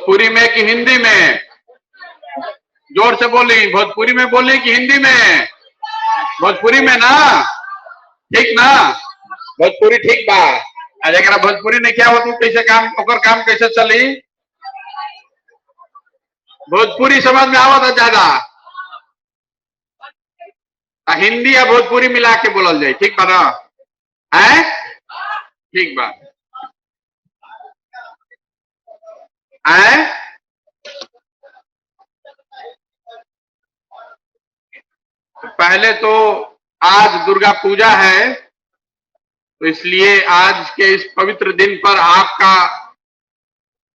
भोजपुरी में कि हिंदी में? जोर से बोली, भोजपुरी में बोली कि हिंदी में? भोजपुरी में ना, ठीक ना? भोजपुरी ठीक बा। अगर भोजपुरी नहीं क्या हो तो कैसे काम ओकर काम कैसे चली? भोजपुरी समझ में आवत ज्यादा, हिंदी या भोजपुरी मिला के बोलल जाए, ठीक बा ना? है ठीक बा। है पहले तो आज दुर्गा पूजा है, तो इसलिए आज के इस पवित्र दिन पर आपका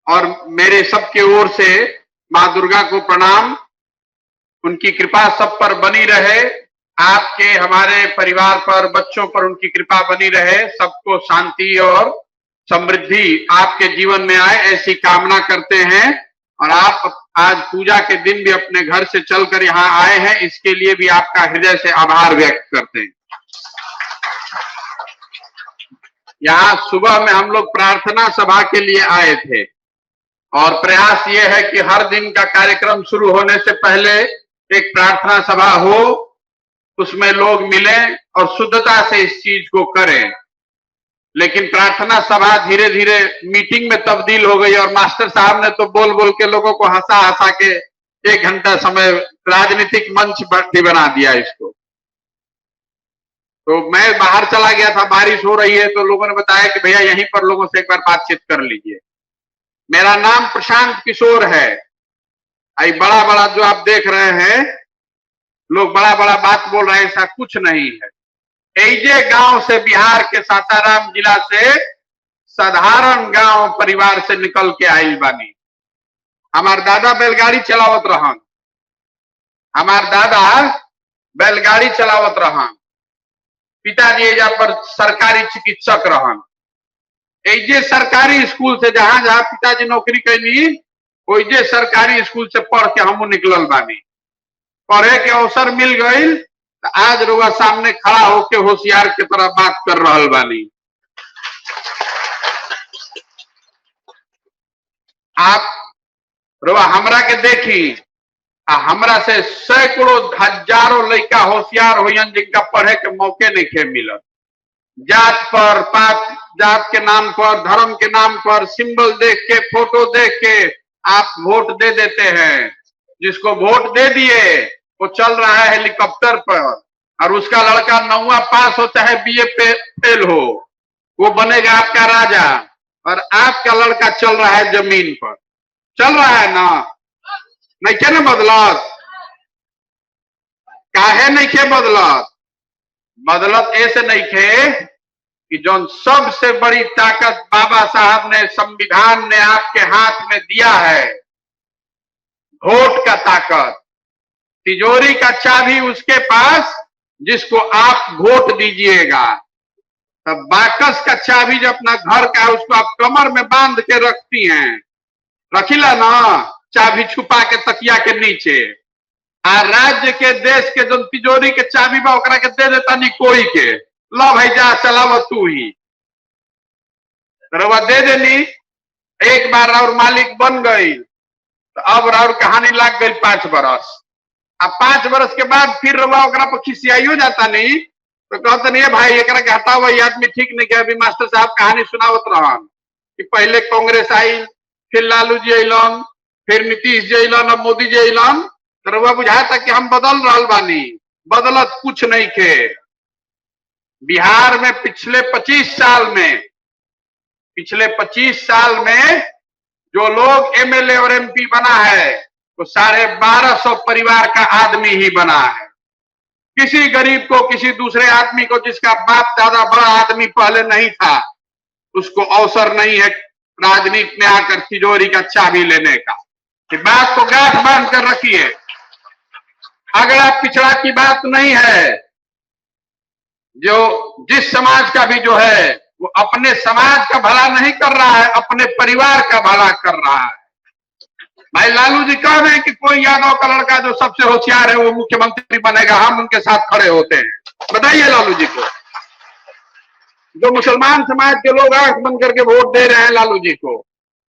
और मेरे सबके ओर से मां दुर्गा को प्रणाम। उनकी कृपा सब पर बनी रहे, आपके हमारे परिवार पर, बच्चों पर उनकी कृपा बनी रहे, सबको शांति और समृद्धि आपके जीवन में आए ऐसी कामना करते हैं। और आप आज पूजा के दिन भी अपने घर से चलकर यहाँ आए हैं, इसके लिए भी आपका हृदय से आभार व्यक्त करते हैं। यहाँ सुबह में हम लोग प्रार्थना सभा के लिए आए थे और प्रयास ये है कि हर दिन का कार्यक्रम शुरू होने से पहले एक प्रार्थना सभा हो, उसमें लोग मिलें और शुद्धता से इस चीज को करें। लेकिन प्रार्थना सभा धीरे धीरे मीटिंग में तब्दील हो गई और मास्टर साहब ने तो बोल बोल के लोगों को हंसा हंसा के 1 घंटा समय राजनीतिक मंच भी बना दिया इसको। तो मैं बाहर चला गया था, बारिश हो रही है, तो लोगों ने बताया कि भैया यहीं पर लोगों से एक बार बातचीत कर लीजिए। मेरा नाम प्रशांत किशोर है। आई बड़ा बड़ा जो आप देख रहे हैं, लोग बड़ा बड़ा बात बोल रहे हैं, ऐसा कुछ नहीं है। ऐजे गांव से, बिहार के सासाराम जिला से साधारण गांव परिवार से निकल के आई बानी। हमार दादा बैलगाड़ी चलावत रहन, हमार दादा बैलगाड़ी चलावत रहन, पिताजी एजा पर सरकारी चिकित्सक रहन। ऐजे सरकारी स्कूल से जहां जहां पिताजी नौकरी कैली, ओइजे सरकारी स्कूल से पढ़ के हमू निकलल बानी। पढ़े के अवसर मिल गई तो आज रुआ सामने खड़ा होके होशियार की तरह बात कर रहल बानी। आप रुआ हमरा के देखी, हमरा से सैकड़ों हजारों लड़का होशियार होयन जिनका पढ़े के मौके नहीं खे मिलत। जात पर, पात जात के नाम पर, धर्म के नाम पर सिंबल देख के, फोटो देख के आप वोट दे देते हैं। जिसको वोट दे दिए वो चल रहा है हेलीकॉप्टर पर, और उसका लड़का 9वां पास हो चाहे BA फेल हो, वो बनेगा आपका राजा, और आपका लड़का चल रहा है जमीन पर। चल रहा है ना? नहीं क्या ना बदलत? काहे नहीं खे बदलत? बदलत ऐसे नहीं खे कि जो सबसे बड़ी ताकत बाबा साहब ने, संविधान ने आपके हाथ में दिया है, वोट का ताकत, तिजोरी का चाबी उसके पास जिसको आप वोट दीजिएगा। तब बाकस का चाबी जो अपना घर का है उसको आप कमर में बांध के रखती हैं, रखिला ना, चाबी छुपा के तकिया के नीचे। आ राज्य के, देश के जो तिजोरी के चाबी बा ओकरा के दे देता नहीं कोई के, लो भाई जा चलाव तू ही, रवा दे देनी। एक बार और मालिक बन गई तो अब और कहानी लग गई 5 बरस। अब 5 बरस के बाद फिर रवा ओकरा पर खिसियाइयो जाता नहीं, तो कहते नहीं भाई एक हटा हुआ आदमी ठीक नहीं किया। अभी मास्टर साहब कहानी सुनावत रहन कि पहले कांग्रेस आई, फिर लालू जी अलन, फिर नीतीश जी अलन, अब मोदी जी अलन, तो रवा बुझाता कि हम बदल रहल बानी। बदलत कुछ नहीं के। बिहार में पिछले 25 साल में जो लोग MLA और MP बना है वो 1250 परिवार का आदमी ही बना है। किसी गरीब को, किसी दूसरे आदमी को जिसका बाप दादा बड़ा आदमी पहले नहीं था, उसको अवसर नहीं है राजनीति में आकर तिजोरी का चाबी लेने का। कि बात को गांठ बांध कर रखिए, अगड़ा पिछड़ा की बात नहीं है। जो जिस समाज का भी जो है वो अपने समाज का भला नहीं कर रहा है, अपने परिवार का भला कर रहा है। भाई लालू जी कह रहे हैं कि कोई यादव का लड़का जो सबसे होशियार है वो मुख्यमंत्री बनेगा, हम उनके साथ खड़े होते हैं। बताइए लालू जी को। जो मुसलमान समाज के लोग आंख बंद करके वोट दे रहे हैं लालू जी को,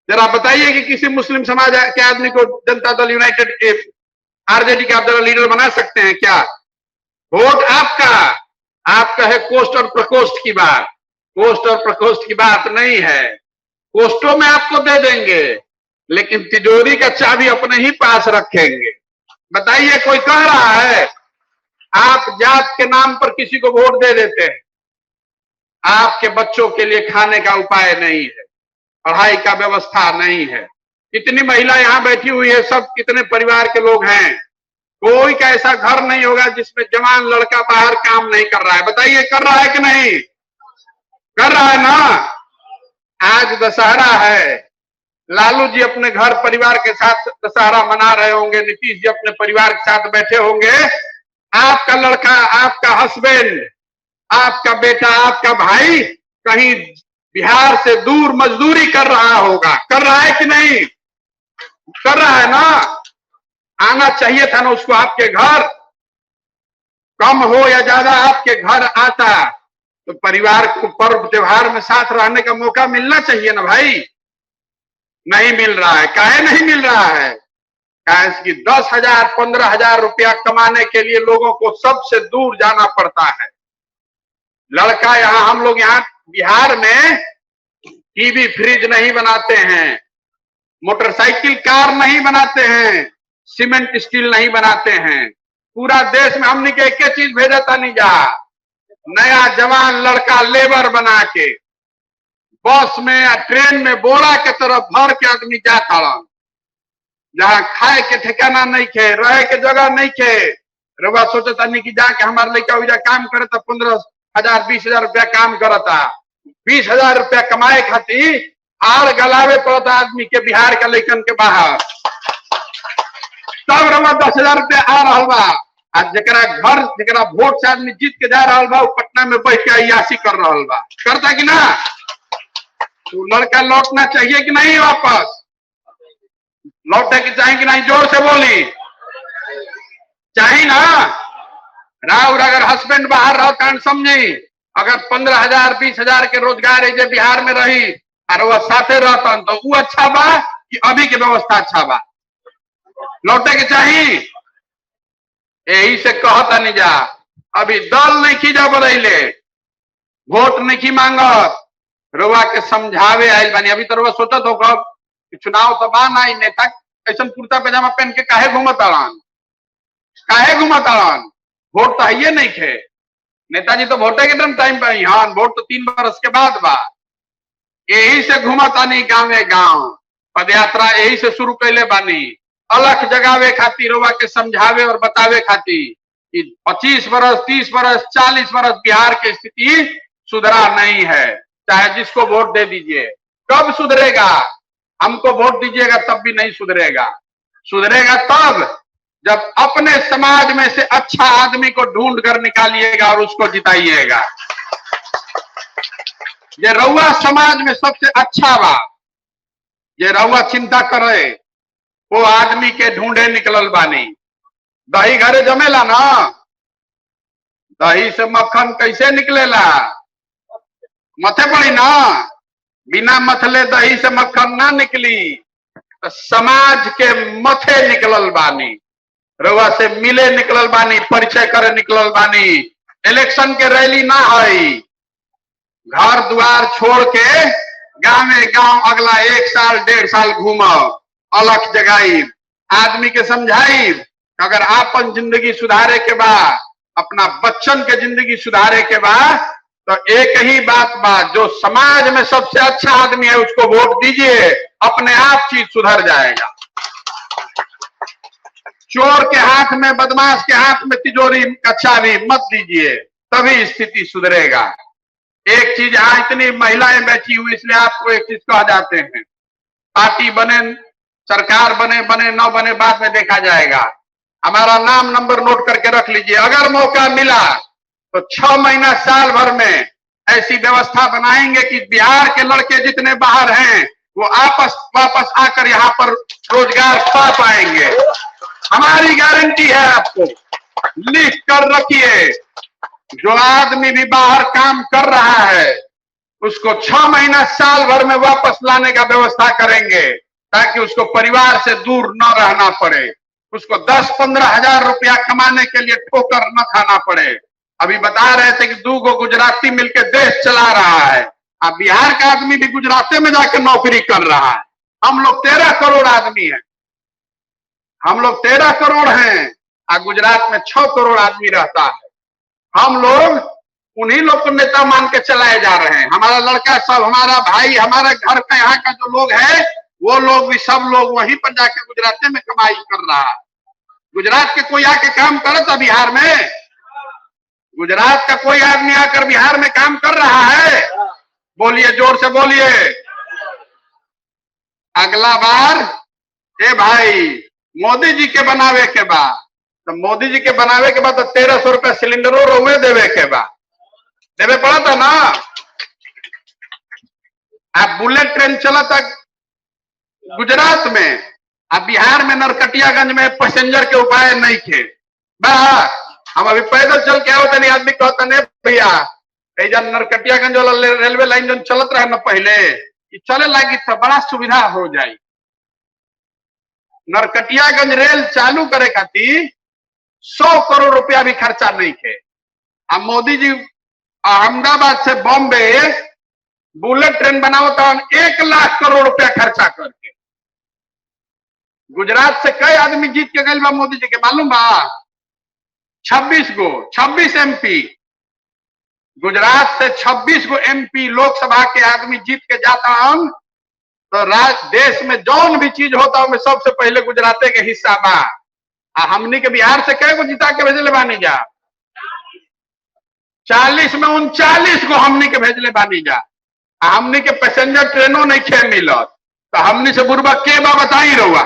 जरा बताइए कि किसी मुस्लिम समाज के आदमी को जनता दल यूनाइटेड के, आरजेडी के आप जरा लीडर बना सकते हैं क्या? वोट आपका, आपका है कोष्ठ और प्रकोष्ठ की बात। कोष्ठ और प्रकोष्ठ की बात नहीं है, कोष्ठों में आपको दे देंगे लेकिन तिजोरी का चाबी अपने ही पास रखेंगे। बताइए, कोई कह रहा है? आप जात के नाम पर किसी को वोट दे देते हैं, आपके बच्चों के लिए खाने का उपाय नहीं है, पढ़ाई का व्यवस्था नहीं है। कितनी महिला यहां बैठी हुई है, सब कितने परिवार के लोग हैं, कोई का ऐसा घर नहीं होगा जिसमें जवान लड़का बाहर काम नहीं कर रहा है। बताइए, कर रहा है कि नहीं? कर रहा है ना? आज दशहरा है, लालू जी अपने घर परिवार के साथ दशहरा मना रहे होंगे, नीतीश जी अपने परिवार के साथ बैठे होंगे। आपका लड़का, आपका हस्बैंड, आपका बेटा, आपका भाई कहीं बिहार से दूर मजदूरी कर रहा होगा। कर रहा है कि नहीं? कर रहा है ना? आना चाहिए था ना उसको आपके घर, कम हो या ज्यादा आपके घर आता तो परिवार को पर्व त्योहार में साथ रहने का मौका मिलना चाहिए ना भाई। नहीं मिल रहा है। काहे नहीं मिल रहा है? कि 10,000 15,000 रुपया कमाने के लिए लोगों को सबसे दूर जाना पड़ता है। लड़का यहाँ, हम लोग यहाँ बिहार में टीवी फ्रिज नहीं बनाते हैं, मोटरसाइकिल कार नहीं बनाते हैं, सीमेंट स्टील नहीं बनाते हैं। पूरा देश में हमने के एक चीज भेजा था नहीं जा, नया जवान लड़का लेबर बना के बस में या ट्रेन में बोरा के तरफ भर के आदमी जाता, जहां खाए के ठिकाना नहीं खे, रहे के जगह नहीं खे। रवा सोचता नहीं कि जाके हमारे लड़का उजा काम करे तो 15,000 20,000 रुपया काम करता। 20,000 रुपया कमाए खातिर आड़ गलावे पड़ता आदमी के बिहार के लड़कन के बाहर, तब रवा 10,000 रुपया आ रहा बा। आज जरा घर, जरा वोट से आदमी जीत के जा रहा बा, पटना में बैठ के अयासी कर रहा बा। करता कि ना? तो लड़का लौटना चाहिए कि नहीं? वापस लौटे कि चाहिए कि नहीं? जोर से बोली, चाहिए ना? राउर अगर हस्बैंड बाहर रहता समझी, अगर 15,000 20,000 के रोजगार है बिहार में रही और वह साथे रहता तो वो अच्छा बा कि अभी की व्यवस्था अच्छा बा? लौटे के चाहिए। यही से कहता नहीं जा, अभी दल नहीं खींचा बदले, वोट नहीं की मांगत, रुआ के समझावे आयल बानी। अभी तो रुआ सोचत हो कब चुनाव तो बान आई, नेता ऐसा कुर्ता पैजामा पहन के काहे घूमत आड़न? काहे घूमत आड़न? वोट तो है नहीं खे। नेताजी तो वोटे के टाइम पे हाँ, वोट तो 3 बरस के बाद बा। यही से घूमता नहीं गाँव गाँव, पदयात्रा यही से शुरू कैले बानी, अलग जगावे खातिर, रुआ के समझावे और बतावे खातिर कि 25 बरस 30 बरस 40 बरस बिहार की स्थिति सुधरा नहीं है। चाहे जिसको वोट दे दीजिए, कब सुधरेगा? हमको वोट दीजिएगा तब भी नहीं सुधरेगा। सुधरेगा तब जब अपने समाज में से अच्छा आदमी को ढूंढ कर निकालिएगा और उसको जिताइएगा। ये रउआ समाज में सबसे अच्छा बा, ये रउआ चिंता करे वो आदमी के ढूंढे निकलल बानी। दही घरे जमेला ना, दही से मक्खन कैसे निकलेला? मथे पड़ी ना, बिना मथले दही से मक्खन ना निकली। तो समाज के मथे निकलल बानी, रउआ से मिले निकलल बानी, परिचय करे निकलल बानी। इलेक्शन के रैली ना है, घर द्वार छोड़ के गाँव में गाँव अगला 1 साल 1.5 साल घूमब, अलग जगाई, आदमी के समझाई अगर आपन जिंदगी सुधारे के बाद, अपना बच्चन के जिंदगी सुधारे के बाद, तो एक ही बात बा, जो समाज में सबसे अच्छा आदमी है उसको वोट दीजिए, अपने आप चीज सुधर जाएगा। चोर के हाथ में, बदमाश के हाथ में तिजोरी का चाबी मत दीजिए, तभी स्थिति सुधरेगा। एक चीज, यहाँ इतनी महिलाएं बैठी हुई इसलिए आपको एक चीज कह जाते हैं, पार्टी बने, सरकार बने न बने बाद में देखा जाएगा। हमारा नाम नंबर नोट करके रख लीजिए। अगर मौका मिला तो 6 महीना साल भर में ऐसी व्यवस्था बनाएंगे कि बिहार के लड़के जितने बाहर हैं वो वापस आकर यहाँ पर रोजगार पा पाएंगे। हमारी गारंटी है, आपको लिख कर रखिए। जो आदमी भी बाहर काम कर रहा है उसको 6 महीना साल भर में वापस लाने का व्यवस्था करेंगे, ताकि उसको परिवार से दूर न रहना पड़े, उसको 10-15 हजार रुपया कमाने के लिए ठोकर न खाना पड़े। अभी बता रहे थे कि 2 गुजराती मिलकर देश चला रहा है। अब बिहार का आदमी भी गुजराती में जाकर नौकरी कर रहा है। हम लोग 13 करोड़ आदमी हैं, हम लोग 13 करोड़ हैं और गुजरात में 6 करोड़ आदमी रहता है। हम लोग उन्हीं लोग को नेता मान के चलाए जा रहे हैं। हमारा लड़का सब, हमारा भाई, हमारे घर का यहाँ का जो लोग है, वो लोग भी सब लोग वहीं पर जाके गुजराती में कमाई कर रहा है। गुजरात के कोई आके काम करे था बिहार में? गुजरात का कोई आदमी आकर बिहार में काम कर रहा है? बोलिए, जोर से बोलिए। अगला बार भाई मोदी जी के बनावे के बाद, तो मोदी जी के बनावे के बाद तो 1300 रुपया सिलेंडरों रोवे देवे के बाद देवे पड़ा था ना। अब बुलेट ट्रेन चला था गुजरात में, अब बिहार में नरकटियागंज में पैसेंजर के उपाय नहीं थे। हम अभी पैदल चल के आओ, नहीं आदमी कहता नहीं भैया नरकटियागंज वाला रेलवे लाइन जो चलत रहा ना पहले, चले लगी था, बड़ा सुविधा हो जाए। नरकटियागंज रेल चालू करे खातिर 100 करोड़ रुपया भी खर्चा नहीं थे। अब मोदी जी अहमदाबाद से बॉम्बे बुलेट ट्रेन बनाओ तो 1 लाख करोड़ रुपया खर्चा करके। गुजरात से कई आदमी जीत के गए बा मोदी जी के, मालूम बा? 26 एमपी। गुजरात से 26 एमपी लोकसभा के आदमी जीत के जाता हम, तो देश में जौन भी चीज होता है सबसे पहले गुजराते के हिस्सा बा। हमनी के बिहार से कई को जिता के भेजले बानी जा, 40 में 39 को हमनी के भेजले बानी जा। हमनी के पैसेंजर ट्रेनों नहीं खे मिलत, तो हमनी से बुर्बक के बा बताई रहुआ,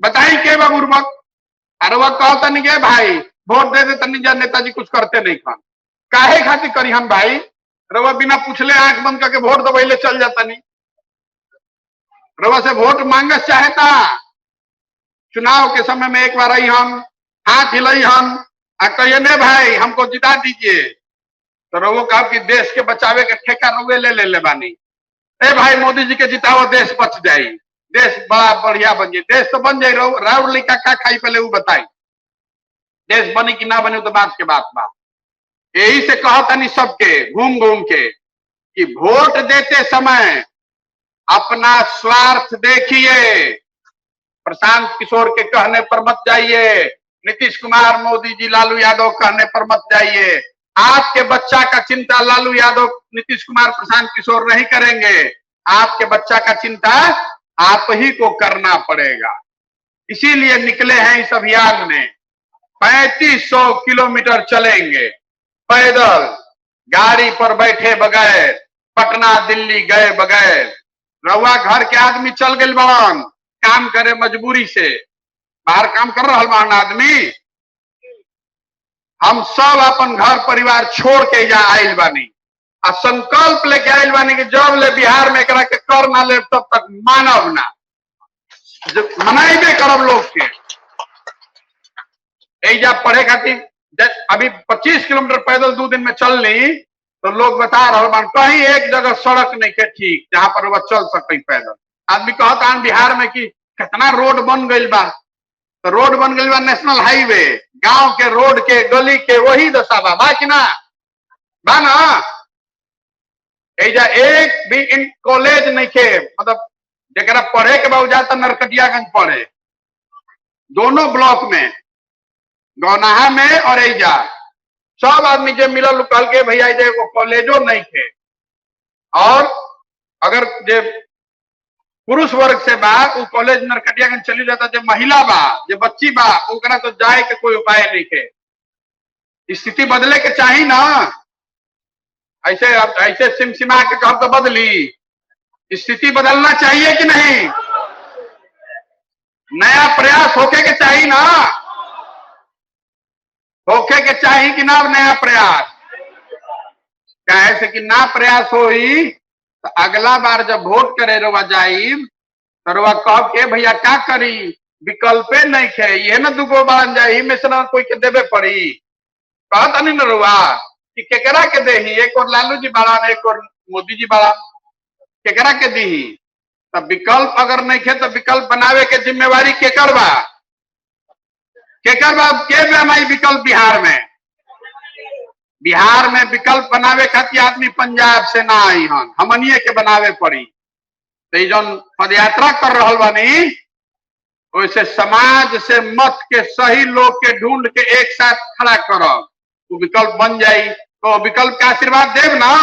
बताई के बा बुर्बक? अरे वह कहता नहीं के भाई वोट दे दे तनी जा, नेताजी कुछ करते नहीं खान, काहे खातिर करी हम भाई? रवा बिना पूछले आंख बंद करके वोट दबाइले चल जाता नहीं। रवा से वोट मांगस चाहता, चुनाव के समय में एक बार आई हम, हाथ हिलाई हम, कहिए ने भाई हमको जिता दीजिए, तो रवो कहा कि देश के बचावे के ठेका रवे ले बानी। भाई मोदी जी के जिताओ, देश बच जाये, देश बड़ा बढ़िया बन जाये। देश तो बन जाये, राउर लिखा का खाई पहले वो बताई, देश बनी कि ना बने तो बात के बात बा। यही से कहता नहीं सबके घूम घूम के कि वोट देते समय अपना स्वार्थ देखिए, प्रशांत किशोर के कहने पर मत जाइए, नीतीश कुमार, मोदी जी, लालू यादव कहने पर मत जाइए। आपके बच्चा का चिंता लालू यादव, नीतीश कुमार, प्रशांत किशोर नहीं करेंगे। आपके बच्चा का चिंता आप ही को करना पड़ेगा। इसीलिए निकले हैं इस अभियान में। 3500 किलोमीटर चलेंगे पैदल, गाड़ी पर बैठे बगैर, पटना दिल्ली गए बगैर। रउआ घर के आदमी चल गए बड़न काम करे मजबूरी से, बाहर काम कर रहा बड़न आदमी। हम सब अपन घर परिवार छोड़ के यहाँ आयल बानी और संकल्प लेके आयल बानी कि जब ले बिहार में एकरा के कर ना ले तब तक मानव ना, मनाइबे करब लोग के। एजा पढ़े खातिर अभी 25 किलोमीटर पैदल 2 दिन में चल ली, तो लोग बता रहे मान कहीं एक जगह सड़क नहीं के ठीक जहां पर वह चल सकते पैदल। आदमी कहता बिहार में कि कितना रोड बन गई बा, तो रोड बन गई बा नेशनल हाईवे, गांव के रोड के गली के वही दशा बा कि ना बा ना? एजा एक भी इन कॉलेज नहीं के, मतलब जरा पढ़े के बाद जाता नरकटियागंज पढ़े, दोनों ब्लॉक में, गौनाहा में और एजा सब आदमी जो मिलल कल के भैया वो कॉलेजो नहीं थे। और अगर जे पुरुष वर्ग से बा वो कॉलेज नरकटियागंज चली जाता, जो महिला बा, जो बच्ची बा, ओकरा तो जाए के कोई उपाय नहीं थे। स्थिति बदले के चाहिए ना, ऐसे सिमसिमा के कब तो बदली, स्थिति बदलना चाहिए कि नहीं? नया प्रयास होके के चाहिए ना, होके के चाहिए कि ना नया प्रयास? कहे से कि ना प्रयास हो ही तो अगला बार जब वोट करे रवा जाई तो रवा कह के भैया क्या करी, विकल्पे नहीं खे, ये ना 2 बन जाये में से ना कोई के देवे पड़ी। कहता नहीं ना रवा कि केकरा के दे, एक और लालू जी बाड़ान, एक और मोदी जी बड़ा केकरा के दी। तब विकल्प अगर नहीं खे तो विकल्प बनावे के जिम्मेवारी केकर बा, के बनाई विकल्प बिहार में। बिहार में विकल्प बनावे खातिर आदमी पंजाब से ना आई हन, हमनिए के बनावे पड़ी। तो जौन पदयात्रा कर रहा बानी वैसे समाज से मत के सही लोग के ढूंढ के एक साथ खड़ा करब, वो विकल्प बन जाई। तो विकल्प का आशीर्वाद देव ना,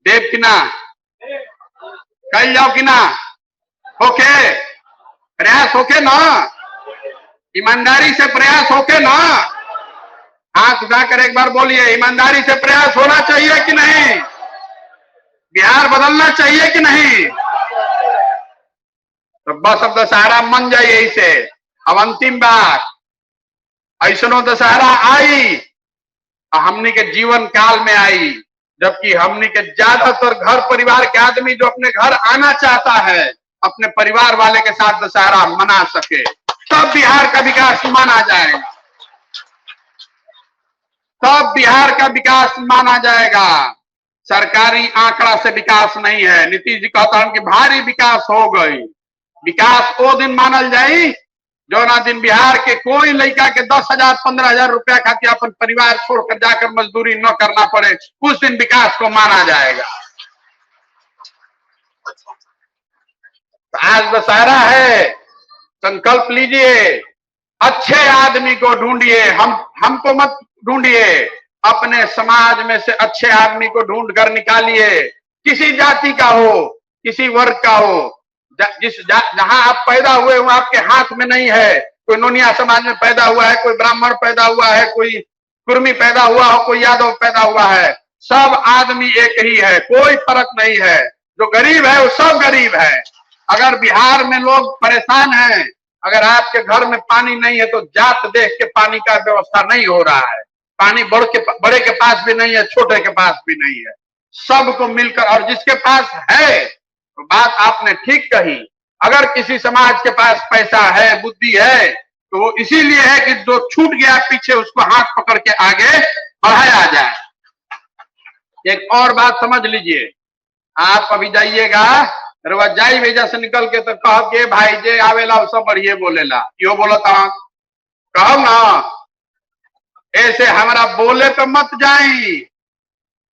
देव कि ना, कल जाओ कि ना, होके प्रयास होके ना, ईमानदारी से प्रयास होके ना। हाथ उठाकर एक बार बोलिए, ईमानदारी से प्रयास होना चाहिए कि नहीं, बिहार बदलना चाहिए कि नहीं। तो बस अब दशहरा मन जाए यही से। अब अंतिम बात, ऐसनो दशहरा आई हमनी के जीवन काल में आई जबकि हमनी के ज्यादातर घर परिवार के आदमी जो अपने घर आना चाहता है अपने परिवार वाले के साथ दशहरा मना सके, तब बिहार का विकास माना जाएगा, तब बिहार का विकास माना जाएगा। सरकारी आंकड़ा से विकास नहीं है। नीतीश जी कहता है कि भारी विकास हो गई। विकास वो दिन मानल जाई जो ना दिन बिहार के कोई लड़का के 10,000 15,000 रुपया खातिर अपन परिवार छोड़कर जाकर मजदूरी न करना पड़े, उस दिन विकास को माना जाएगा। तो आज दशहरा है, संकल्प लीजिए, अच्छे आदमी को ढूंढिए, हमको मत ढूंढिए, अपने समाज में से अच्छे आदमी को ढूंढ कर निकालिए। किसी जाति का हो, किसी वर्ग का हो, जहां आप पैदा हुए वो आपके हाथ में नहीं है। कोई नोनिया समाज में पैदा हुआ है, कोई ब्राह्मण पैदा हुआ है, कोई कुर्मी पैदा हुआ हो, कोई यादव पैदा हुआ है, सब आदमी एक ही है, कोई फर्क नहीं है। जो गरीब है वो सब गरीब है। अगर बिहार में लोग परेशान हैं, अगर आपके घर में पानी नहीं है तो जात देख के पानी का व्यवस्था नहीं हो रहा है। पानी बड़े के पास भी नहीं है, छोटे के पास भी नहीं है, सबको मिलकर। और जिसके पास है, तो बात आपने ठीक कही, अगर किसी समाज के पास पैसा है, बुद्धि है, तो वो इसीलिए है कि जो छूट गया पीछे उसको हाथ पकड़ के आगे बढ़ाया जाए। एक और बात समझ लीजिए, आप अभी जाइएगा जाई भेजा से निकल के तो कह के भाई जे आवेला सब बढ़िए बोलेला, यो बोलता कहो ना, ऐसे हमारा बोले पे मत जाई,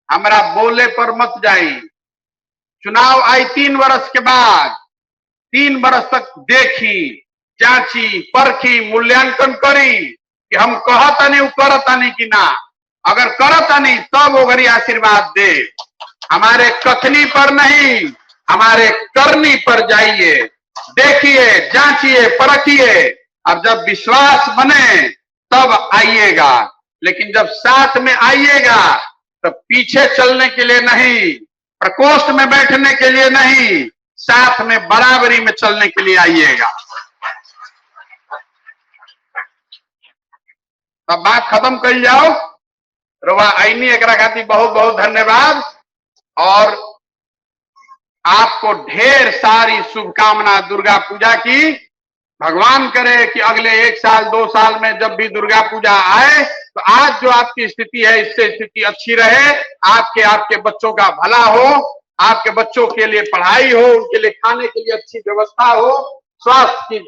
हमारा बोले पर मत जाई। चुनाव आई 3 वर्ष के बाद, 3 वर्ष तक देखी, जांची, परखी, मूल्यांकन करी कि हम कहता नहीं करता नहीं कि ना। अगर करता नहीं तब वो घरी आशीर्वाद दे। हमारे कथनी पर नहीं, हमारे करनी पर जाइए, देखिए, जांचिए, परखिए। अब जब विश्वास बने तब आइएगा, लेकिन जब साथ में आइएगा तो पीछे चलने के लिए नहीं, प्रकोष्ठ में बैठने के लिए नहीं, साथ में बराबरी में चलने के लिए आइएगा। तब बात खत्म कर जाओ। रवा आईनी एक खातिर बहुत बहुत धन्यवाद और आपको ढेर सारी शुभकामना दुर्गा पूजा की। भगवान करे कि अगले 1 साल 2 साल में जब भी दुर्गा पूजा आए तो आज जो आपकी स्थिति है इससे स्थिति अच्छी रहे, आपके बच्चों का भला हो, आपके बच्चों के लिए पढ़ाई हो, उनके लिए खाने के लिए अच्छी व्यवस्था हो, स्वास्थ्य की,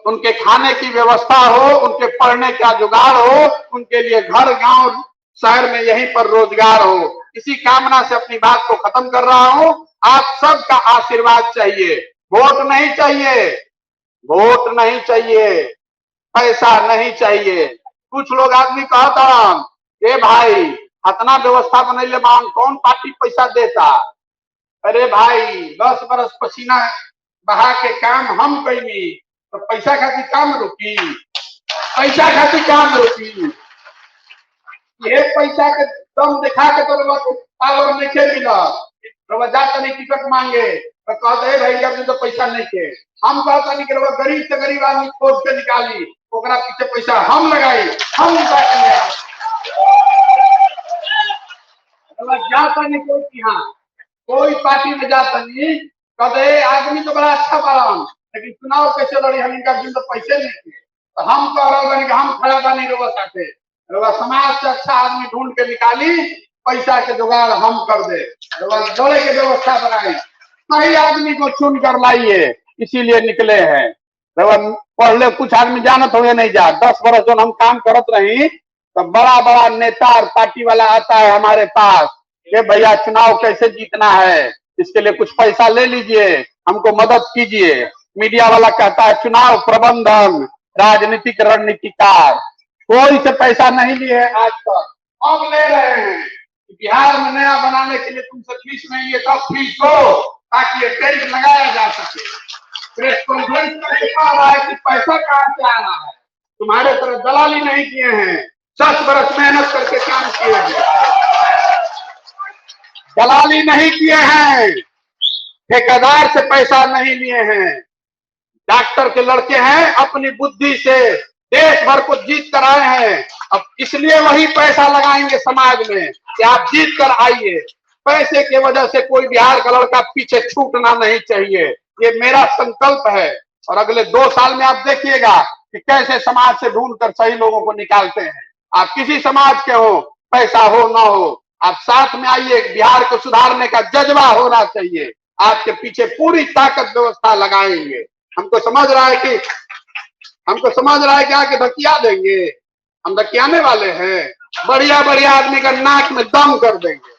उनके खाने की व्यवस्था हो, उनके पढ़ने का जुगाड़ हो, उनके लिए घर गांव शहर में यहीं पर रोजगार हो। इसी कामना से अपनी बात को खत्म कर रहा हूं। आप सबका आशीर्वाद चाहिए, वोट नहीं चाहिए, वोट नहीं चाहिए, पैसा नहीं चाहिए। कुछ लोग आदमी कहता ए भाई इतना व्यवस्था बनैले बान, कौन पार्टी पैसा देता। अरे भाई 10 बरस पसीना बहा के काम हम कैली तो पैसा खातिर काम रुकी, पैसा खातिर काम रुकी। ये पैसा के दम दिखा के तो पावर नहीं के मिला, जाता नहीं टिकट मांगे तो कहते भाई अभी तो पैसा नहीं के। हम कहता नहीं कि गरीब से गरीब आदमी खोज के निकाली, ओकरा पीछे पैसा हम लगाई, हम जाता नहीं कोई, हाँ कोई पार्टी में जाता नहीं, कहते आदमी तो बड़ा अच्छा बालन लेकिन चुनाव कैसे लड़ी, हम इनका तो पैसे नहीं थे। तो हम कह रहे कि हम खड़ा नहीं रोक सकते, रउआ समाज से अच्छा आदमी ढूंढ के निकाली, पैसा के जुगाड़ हम कर दे, रउआ जोड़े के व्यवस्था बनाई, सही आदमी को चुन कर लाइए, इसीलिए निकले हैं। रउआ पहले कुछ आदमी जानत हुए नहीं जा, 10 बरस जो हम काम करत रही तो बड़ा बड़ा नेता और पार्टी वाला आता है हमारे पास कि भैया चुनाव कैसे जीतना है, इसके लिए कुछ पैसा ले लीजिए, हमको मदद कीजिए। मीडिया वाला कहता है चुनाव प्रबंधन, राजनीतिक रणनीतिकार, कोई से पैसा नहीं लिए आज तक, अब ले रहे हैं। बिहार में नया बनाने के लिए तुमसे फीस नहीं है, तब फीस दो ताकि ये टेंट लगाया जा सके। प्रेस कॉन्फ्रेंस में दिखा रहा है कि पैसा कहां से आ रहा है, तुम्हारे तरह दलाली नहीं किए हैं, 10 बरस मेहनत करके काम किए हैं, दलाली नहीं किए हैं, ठेकेदार से पैसा नहीं लिए हैं, डॉक्टर के लड़के हैं, अपनी बुद्धि से देश भर को जीत कर आए हैं। अब इसलिए वही पैसा लगाएंगे समाज में कि आप जीत कर आइए। पैसे की वजह से कोई बिहार का लड़का पीछे छूटना नहीं चाहिए, ये मेरा संकल्प है। और अगले 2 साल में आप देखिएगा कि कैसे समाज से ढूंढकर सही लोगों को निकालते हैं। आप किसी समाज के हो, पैसा हो ना हो, आप साथ में आइए, बिहार को सुधारने का जज्बा होना चाहिए, आपके पीछे पूरी ताकत व्यवस्था लगाएंगे। हमको समझ रहा है कि आके धकिया देंगे, हम धकियाने वाले हैं, बढ़िया बढ़िया आदमी का नाक में दम कर देंगे।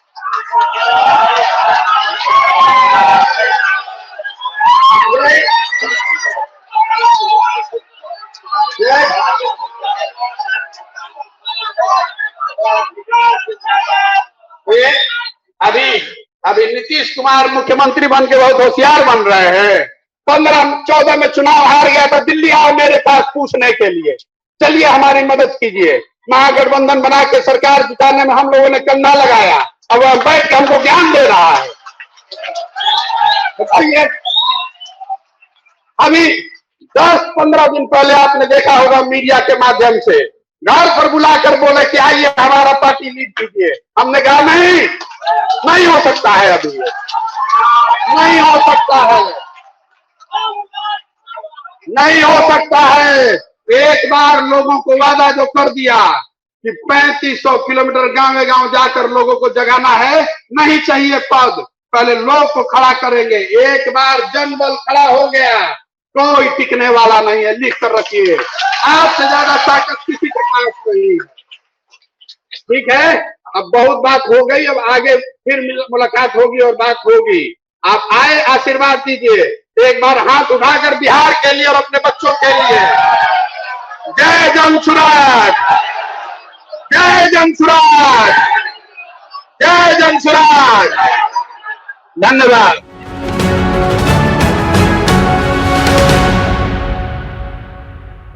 अभी नीतीश कुमार मुख्यमंत्री बन के बहुत होशियार बन रहे हैं। 15-14 में चुनाव हार गया था, दिल्ली आओ मेरे पास पूछने के लिए, चलिए हमारी मदद कीजिए। महागठबंधन बना के सरकार जिताने में हम लोगों ने कंधा लगाया, अब वह बैठ के हमको ज्ञान दे रहा है। बताइए, अभी 10-15 दिन पहले आपने देखा होगा मीडिया के माध्यम से घर पर बुलाकर बोले कि आइए हमारा पार्टी लीड कीजिए। हमने कहा नहीं हो सकता है, अभी नहीं हो सकता है, नहीं हो सकता है। एक बार लोगों को वादा जो कर दिया कि 3500 किलोमीटर गांव जाकर लोगों को जगाना है, नहीं चाहिए पद, पहले लोग को खड़ा करेंगे। एक बार जनबल खड़ा हो गया, कोई टिकने वाला नहीं है, लिख कर रखिए। आपसे ज्यादा ताकत किसी के पास नहीं है। ठीक है, अब बहुत बात हो गई, अब आगे फिर मुलाकात होगी और बात होगी। आप आए, आशीर्वाद दीजिए, एक बार हाथ उठाकर बिहार के लिए और अपने बच्चों के लिए। जय जन सुराज, जय जन सुराज, जय जन सुराज। धन्यवाद।